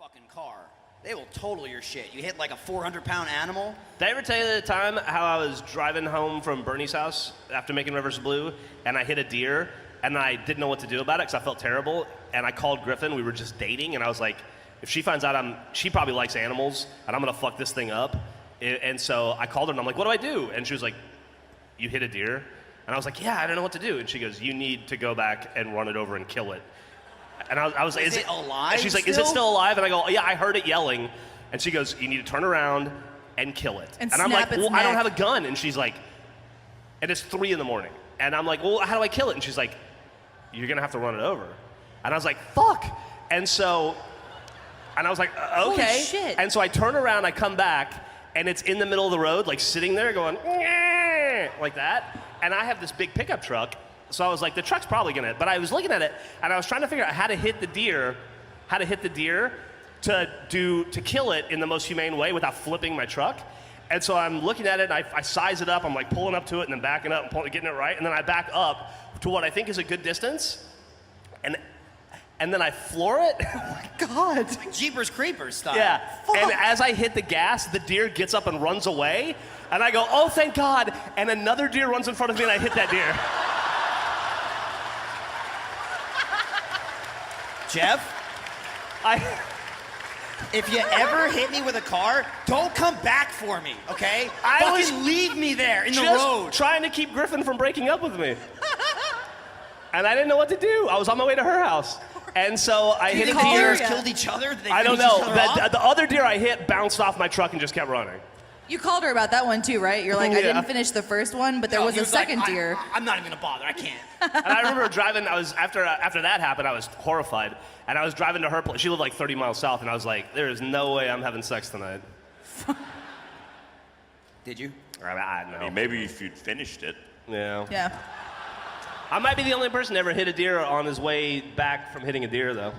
fucking car. They will total your shit. You hit like a 400-pound animal. Did I ever tell you the time how I was driving home from Bernie's house after making Rivers Blue, and I hit a deer, and I didn't know what to do about it because I felt terrible, and I called Griffin. We were just dating, and I was like, if she finds out she probably likes animals, and I'm gonna fuck this thing up. And so I called her, and I'm like, what do I do? And she was like, you hit a deer? And I was like, yeah, I don't know what to do. And she goes, you need to go back and run it over and kill it. And I was like, is it alive? And she's like, still? Is it still alive? And I go, yeah, I heard it yelling. And she goes, you need to turn around and kill it. And I'm like, snap its well, I don't neck. have a gun. And she's like, and it's 3 a.m. And I'm like, well, how do I kill it? And she's like, you're gonna have to run it over. And I was like, fuck. And I was like, okay. Holy shit. And so I turn around, I come back, and it's in the middle of the road, like sitting there going, like that. And I have this big pickup truck. So I was like, the truck's probably gonna, but I was looking at it, and I was trying to figure out how to hit the deer to kill it in the most humane way without flipping my truck. And so I'm looking at it, and I size it up. I'm like pulling up to it and then backing up and getting it right. And then I back up to what I think is a good distance. And then I floor it. Oh my God. Like Jeepers Creepers style. Yeah. Fuck. And as I hit the gas, the deer gets up and runs away. And I go, oh, thank God. And another deer runs in front of me, and I hit that deer. Geoff, if you ever hit me with a car, don't come back for me, okay? Fucking leave me there in the road. Just trying to keep Griffin from breaking up with me. And I didn't know what to do. I was on my way to her house. And so I hit a The deer. deers killed each other? Did they I don't finish know. each other off? The other deer I hit bounced off my truck and just kept running. You called her about that one too, right? You're like, I Yeah. didn't finish the first one, but there No, was he a like, second deer. I'm not even gonna bother. I can't. And I remember driving, after that happened, I was horrified. And I was driving to her place. She lived like 30 miles south, and I was like, there is no way I'm having sex tonight. Did you? I know. I mean, maybe if you'd finished it. Yeah. Yeah. I might be the only person to ever hit a deer on his way back from hitting a deer, though.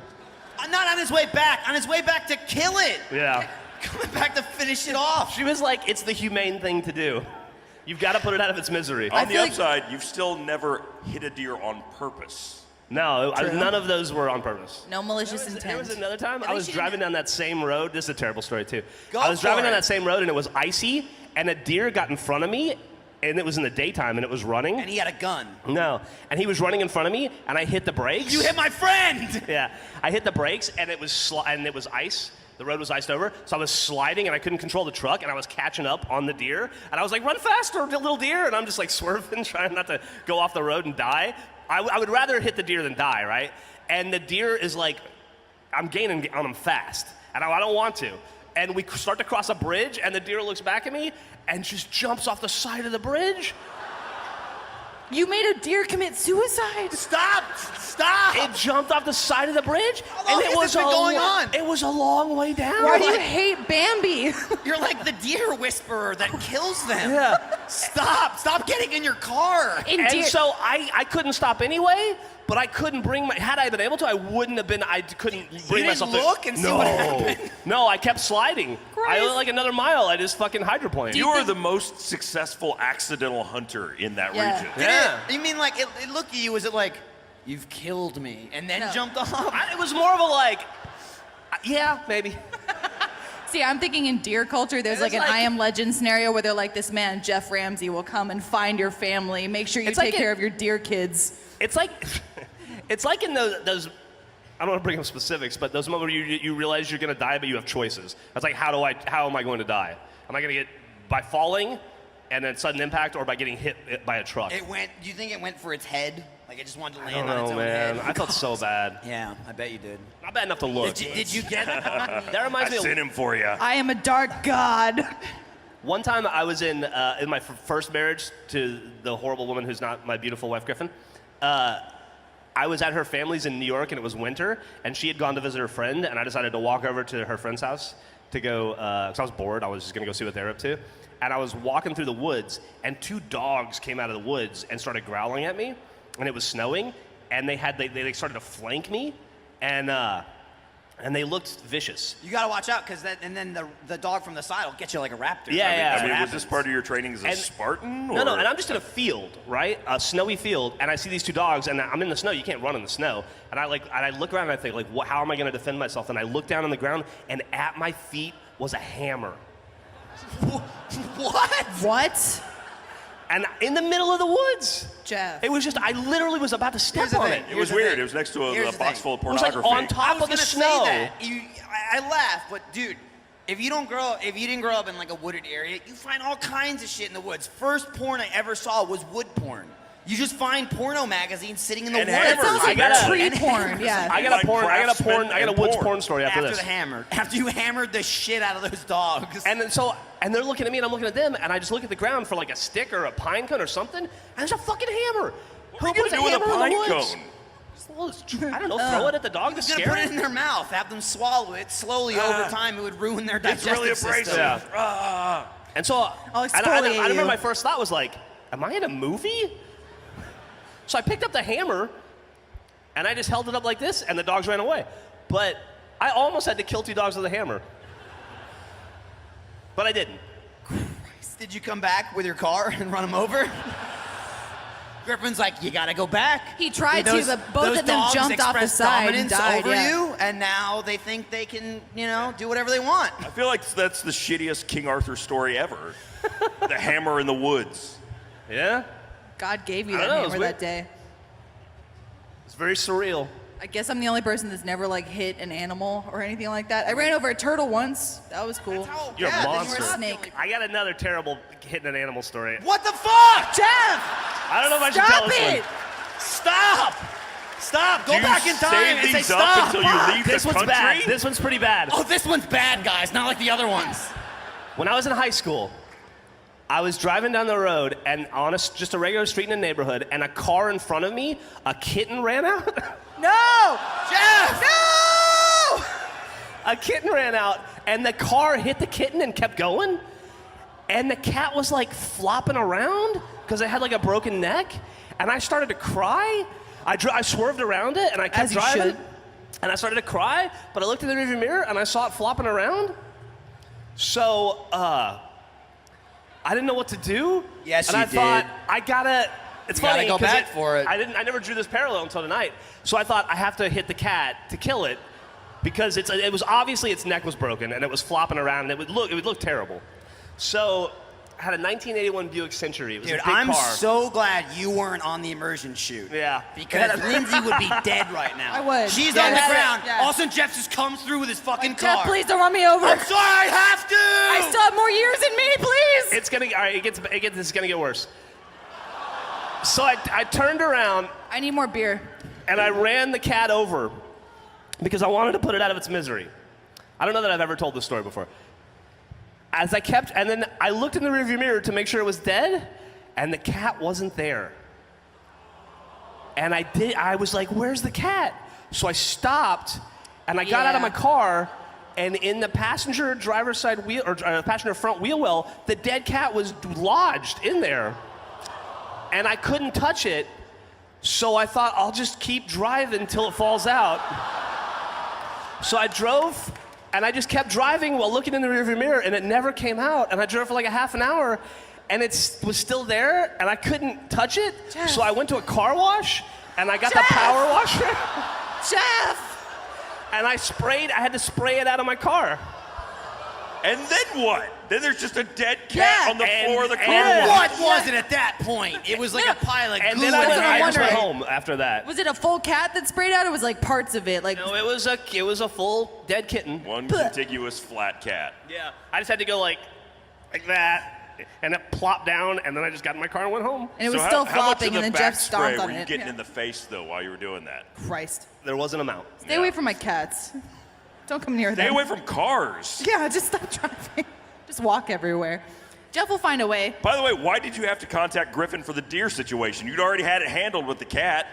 Not on his way back. On his way back to kill it. Yeah. Coming back to finish it off. She was like, it's the humane thing to do. You've got to put it out of its misery. On the feel like- upside, you've still never hit a deer on purpose. No, True. none of those were on purpose. No malicious intent. There was another time At I least was you driving didn't- down that same road. This is a terrible story, too. Go I was for driving it. down that same road, and it was icy, and a deer got in front of me, and it was in the daytime, and it was running. And he had a gun. No, and he was running in front of me, and I hit the brakes. You hit my friend! Yeah, I hit the brakes, and it was ice. The road was iced over, so I was sliding, and I couldn't control the truck, and I was catching up on the deer, and I was like, run faster, little deer, and I'm just like swerving, trying not to go off the road and die. I would rather hit the deer than die, right? And the deer is like, I'm gaining on him fast, and I don't want to. And we start to cross a bridge, and the deer looks back at me, and just jumps off the side of the bridge. You made a deer commit suicide. Stop! Stop! It jumped off the side of the bridge, How long and it has was this been going on? It was a long way down. Why do you hate Bambi? You're like the deer whisperer that kills them. Yeah. Stop! Stop getting in your car! In And deer- so I couldn't stop anyway, but I couldn't bring had I been able to, I wouldn't have been, I couldn't bring didn't myself to. look and see what happened? No, I kept sliding. I went like another mile, I just fucking hydroplaned. You are the most successful accidental hunter in that Yeah. region. Yeah. You mean like, it looked at you, was it like, you've killed me, and then No. jumped off? It was more of a like, yeah, maybe. See, I'm thinking in deer culture, there's It like was an like- I Am Legend scenario where they're like, this man, Geoff Ramsey, will come and find your family, make sure you It's take like care of your deer kids. It's like, it's like in those, I don't want to bring up specifics, but those moments where you realize you're gonna die, but you have choices. That's like, how am I going to die? Am I gonna get by falling and then sudden impact, or by getting hit by a truck? Do you think it went for its head? Like it just wanted to I land don't on its know, own man. head? I felt so bad. Yeah, I bet you did. Not bad enough to look. Did you get it? That I reminds me sent of him for you. I am a dark god. one time I was in my first marriage to the horrible woman who's not my beautiful wife, Griffin. I was at her family's in New York, and it was winter, and she had gone to visit her friend, and I decided to walk over to her friend's house to go, because I was bored. I was just going to go see what they're up to. And I was walking through the woods, and 2 dogs came out of the woods and started growling at me, and it was snowing, and they started to flank me, and and they looked vicious. You gotta watch out, and then the dog from the side will get you like a raptor. Yeah, I mean, was this part of your training as a Spartan? No, and I'm just in a field, right? A snowy field, and I see these two dogs, and I'm in the snow. You can't run in the snow. And I look around and I think, like, how am I gonna defend myself? And I look down on the ground, and at my feet was a hammer. What? What? And in the middle of the woods. Jeff. It was just, I literally was about to step on it. It was weird. It was next to a box full of It was pornography. like on top of the snow. I laugh, but dude, if you didn't grow up in like a wooded area, you find all kinds of shit in the woods. First porn I ever saw was wood porn. You just find porno magazines sitting in the woods. That sounds like tree porn. Yeah. I got a woods porn story after this. After you hammered the shit out of those dogs. And they're looking at me and I'm looking at them, and I just look at the ground for like a stick or a pine cone or something, and there's a fucking hammer. What are you gonna do with a pine cone? I don't know, throw it at the dog to scare You're gonna put it in their mouth, have them swallow it. Slowly over time, it would ruin their digestive It's really abrasive. system. Yeah. And so I remember my first thought was like, am I in a movie? So I picked up the hammer, and I just held it up like this, and the dogs ran away. But I almost had to kill 2 dogs with a hammer. But I didn't. Did you come back with your car and run them over? Griffin's like, you gotta go back. He tried to, but both of them jumped off the side and died. Over you, and now they think they can, do whatever they want. I feel like that's the shittiest King Arthur story ever. The hammer in the woods. Yeah? God gave you that hammer that day. It's very surreal. I guess I'm the only person that's never like hit an animal or anything like that. I ran over a turtle once. That was cool. You're a monster. You're a snake. I got another terrible hitting an animal story. What the fuck? Jeff! I don't know if I should tell this one. Stop! Stop! Go Do you back in time save and say these up stop! until you leave This the one's country? bad. This one's pretty bad. Oh, this one's bad, guys. Not like the other ones. When I was in high school, I was driving down the road and on just a regular street in a neighborhood, and a car in front of me, a kitten ran out. No! Jeff! No! A kitten ran out, and the car hit the kitten and kept going. And the cat was like flopping around because it had like a broken neck. And I started to cry. I swerved around it and I kept driving. And I started to cry, but I looked in the rearview mirror and I saw it flopping around. So, I didn't know what to do. Yes, and you I thought, did. It's You funny. gotta go back for it. I never drew this parallel until tonight. So I thought I have to hit the cat to kill it because it was obviously its neck was broken and it was flopping around and it would look terrible. So I had a 1981 Buick Century. It was Dude, a big I'm car. so glad you weren't on the immersion shoot. Yeah. Because Lindsay would be dead right now. I would. She's Yeah. on the Yeah. ground. Yeah. All of a sudden, Jeff just comes through with his fucking car. Jeff, please don't run me over. I'm sorry, I have to! I still have more years in me, please. It's gonna. All right. It's gonna get worse. So I turned around I need more beer. and I ran the cat over because I wanted to put it out of its misery. I don't know that I've ever told this story before. And then I looked in the rearview mirror to make sure it was dead, and the cat wasn't there. And I was like, where's the cat? So I stopped, and I got out of my car, and in the passenger driver's side wheel, or passenger front wheel well, the dead cat was lodged in there. And I couldn't touch it, so I thought I'll just keep driving until it falls out. So I drove, and I just kept driving while looking in the rearview mirror, and it never came out. And I drove for like a half an hour, and it was still there, and I couldn't touch it. Jeff. So I went to a car wash, and I got the power washer, Jeff! and I had to spray it out of my car. And then what? Then there's just a dead cat Yeah. on the floor of the car and- wash. What was it at that point? It was like a pile of And goo. then That's what I I'm just went wondering. home after that. Was it a full cat that sprayed out, or was like parts of it? Like, No, it was a full dead kitten. One contiguous flat cat. Yeah, I just had to go like that, and it plopped down, and then I just got in my car and went home. and it was So still how much of flopping, the and then back Jeff spray stomped on were you it. getting Yeah. in the face though while you were doing that? Christ. There was an amount. Stay away from my cats. Don't come near Stay them. away from cars. Yeah, just stop driving. Just walk everywhere. Jeff will find a way. By the way, why did you have to contact Griffin for the deer situation? You'd already had it handled with the cat.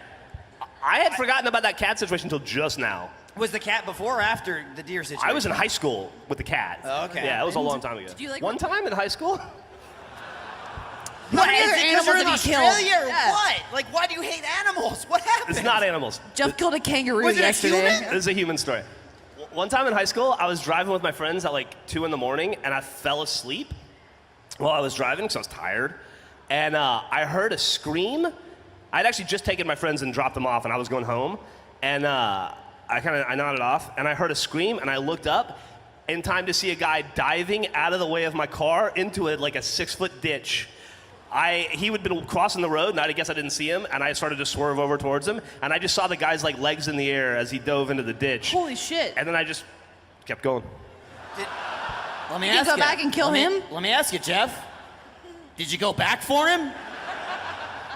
I had forgotten about that cat situation until just now. Was the cat before or after the deer situation? I was in high school with the cat. Oh, okay. Yeah, it was a long time ago. Did you, like, one time in high school? What Is other it 'cause animals you're in have you killed? Australia or Yeah. what? Like, why do you hate animals? What happened? It's not animals. Jeff killed a kangaroo Was it a yesterday. human? This is a human story. One time in high school, I was driving with my friends at like 2 in the morning, and I fell asleep while I was driving because I was tired. And I heard a scream. I'd actually just taken my friends and dropped them off, and I was going home. And I nodded off, and I heard a scream, and I looked up in time to see a guy diving out of the way of my car into a 6-foot ditch. He had been crossing the road, and I guess I didn't see him, and I started to swerve over towards him, and I just saw the guy's legs in the air as he dove into the ditch. Holy shit. And then I just kept going. Let me Did you ask go back and kill him? Let me ask you, Geoff. Did you go back for him?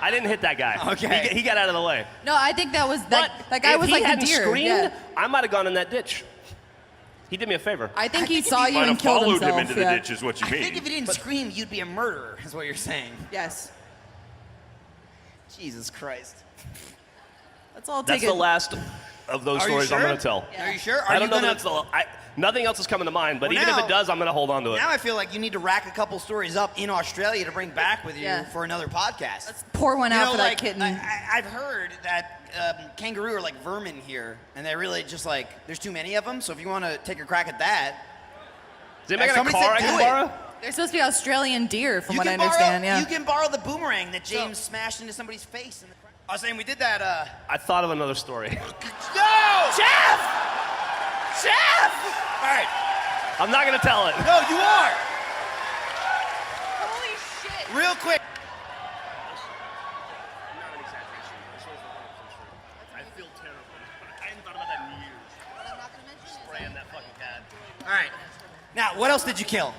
I didn't hit that guy. Okay. He got out of the way. No, I think that was that guy if was he like a hadn't deer. screamed, Yeah. I might have gone in that ditch. He did me a favor. I think he think saw if you Might and have killed followed himself. him into the yeah. ditch is what you I think mean. if you didn't scream, you'd be a murderer, is what you're saying. Yes. Jesus Christ. Let's all That's take the it. last of those Are you stories I'm sure? going to tell. Yeah. Are you sure? Are I don't you know gonna... that that's nothing else is coming to mind, but Well, even if now- it does, I'm going to hold on to it. Now I feel like you need to rack a couple stories up in Australia to bring back with you Yeah. for another podcast. Let's pour one out for that kitten. I've heard that kangaroo are like vermin here, and they really just there's too many of them. So if you want to take a crack at that, Does anybody got a somebody car I said can do it. borrow? They're supposed to be Australian deer, from you what I can understand. borrow. Yeah. You can borrow the boomerang that James smashed into somebody's face. In the crowd. I was saying we did that. I thought of another story. No, Geoff! Geoff! All right. I'm not going to tell it. No, you are. Holy shit. Real quick. I feel terrible. I hadn't thought about that in years. Spraying that fucking cat. All right. Now, what else did you kill?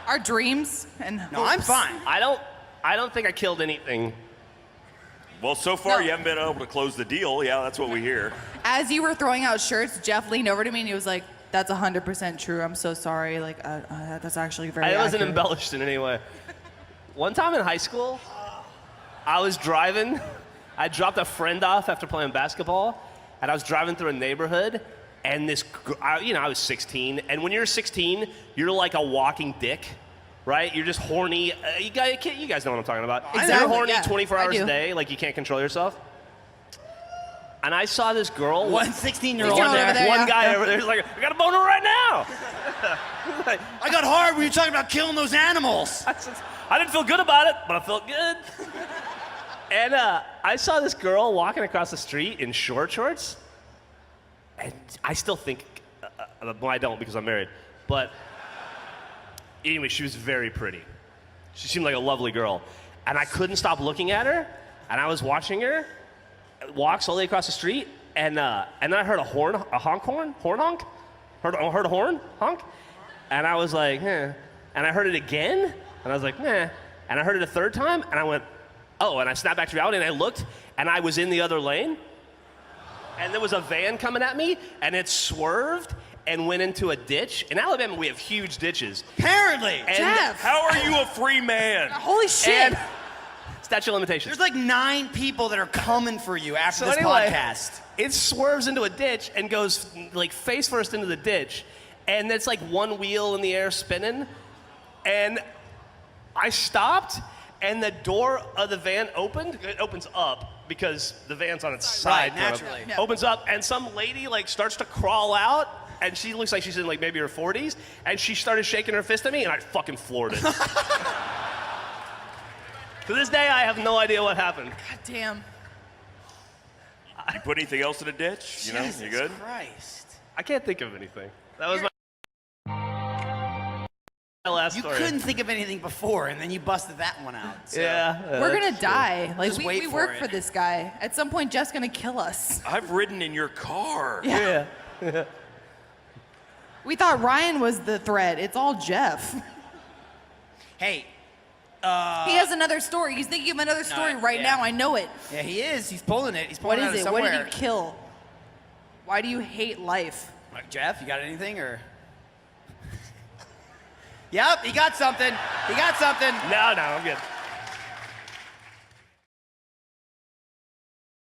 Our dreams and No, I'm hopes. fine. I don't think I killed anything. Well, so far No. you haven't been able to close the deal. Yeah, that's what we hear. As you were throwing out shirts, Geoff leaned over to me and he was like, "That's 100% true. I'm so sorry. That's actually very I wasn't accurate." embellished in any way. One time in high school, I was driving. I dropped a friend off after playing basketball, and I was driving through a neighborhood, and I was 16, and when you're 16, you're like a walking dick, right? You're just horny. You guys know what I'm talking about. Exactly, You're horny yeah, 24 I hours do. a day, like you can't control yourself. And I saw this girl. One 16-year-old He's going there. over there. One yeah. guy over there is like, I got a boner right now. Like, I got hard when you were talking about killing those animals. I didn't feel good about it, but I felt good. And I saw this girl walking across the street in short shorts. And I still think, well, I don't because I'm married. But anyway, she was very pretty. She seemed like a lovely girl. And I couldn't stop looking at her. And I was watching her walk slowly across the street. And then I heard a honk. Heard a horn, honk. And I was like, eh. And I heard it again. And I was like, nah. And I heard it a third time. And I went, oh. And I snapped back to reality. And I looked. And I was in the other lane. And there was a van coming at me, and it swerved and went into a ditch. In Alabama, we have huge ditches. Apparently. And Jeff. How are you a free man? Holy shit. And statute of limitations. There's like 9 people that are coming for you after this anyway, podcast. it swerves into a ditch and goes like face first into the ditch. And it's like one wheel in the air spinning. And I stopped, and the door of the van opened. It opens up because the van's on its side. Right, kind of. naturally. Yeah. Opens up, and some lady like starts to crawl out, and she looks like she's in like maybe her 40s, and she started shaking her fist at me, and I fucking floored it. To this day, I have no idea what happened. God damn. You put anything else in a ditch? You know, Jesus you good? Christ. I can't think of anything. That was my last You story. couldn't think of anything before, and then you busted that one out. So. Yeah. We're that's gonna true. die. Like Just we wait for work it. for this guy. At some point, Jeff's gonna kill us. I've ridden in your car. Yeah. Yeah. We thought Ryan was the threat. It's all Jeff. Hey, He has another story. He's thinking of another story right yeah. now. I know it. yeah, he is. He's pulling it. He's What pulling is it it? What somewhere. did he kill? Why do you hate life? Jeff, you got anything or? Yep, he got something. He got something. No, I'm good.